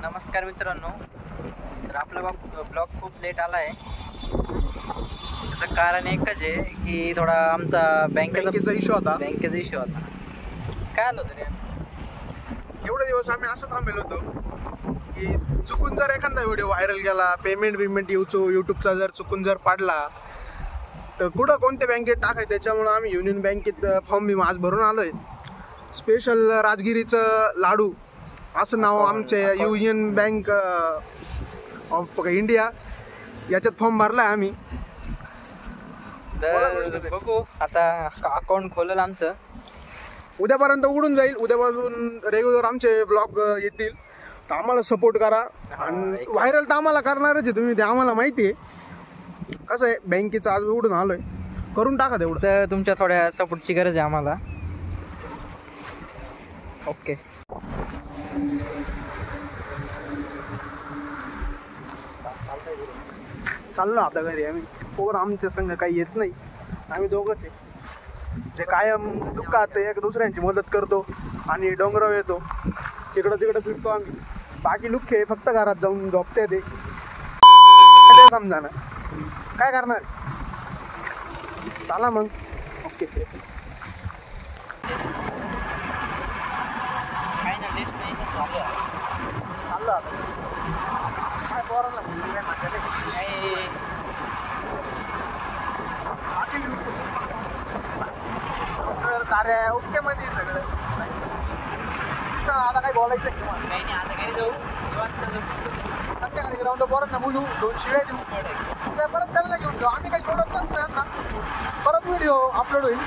नमस्कार मित्रांनो. तर आपला ब्लॉग खूप लेट आला आहे. त्याचं कारण एकच आहे की थोडा आमचा बँकेचा इश्यू होता. काय आलं होतं रे? एवढे दिवस आम्ही असं थांबलेलो होतो की चुकून जर एखादा व्हिडिओ व्हायरल गेला, पेमेंट यूट्यूबचा जर चुकून जर पाडला तर कुठं कोणत्या बँकेत टाकायचं. त्याच्यामुळं आम्ही युनियन बँकेत फॉर्म बी आज भरून आलोय. स्पेशल राजगिरीचं लाडू असं नाव आमचे युनियन बँक ऑफ इंडिया याच्यात फॉर्म भरला आहे आम्ही. तर बघू आता अकाउंट खोलेल आमचं. उद्यापर्यंत उघडून जाईल. उद्यापासून रेग्युलर आमचे ब्लॉग येतील. तर आम्हाला सपोर्ट करा. आणि व्हायरल तर आम्हाला करणारच आहे तुम्ही, ते आम्हाला माहिती आहे. कसं आहे, बँकेचं आज उघडून आलोय, करून टाका तेवढं. तर तुमच्या थोड्या सपोर्टची गरज आहे आम्हाला. ओके. चाललो आता घरी आम्ही. पोर आमच्या संघ काही येत नाही, आम्ही दोघंच आहे जे कायम दुःखात एक दुसऱ्यांची मदत करतो आणि डोंगरावर येतो, तिकडं फिरतो आम्ही. बाकी लुख्खे फक्त घरात जाऊन झोपते. ते समजा ना काय करणार. चला मग. ओके. चाललो आता काय पोरांना काय माझ्या कार्य ओके मध्ये सगळं. आता काय बोलायचं काही नाही, आता घरी जाऊ. संध्याकाळी ग्राउंड पोरांना बोलू, 2 शिव्या देऊ, परत त्यांना घेऊन जाऊ. आम्ही काही सोडत नसतो यांना. परत व्हिडिओ अपलोड होईल.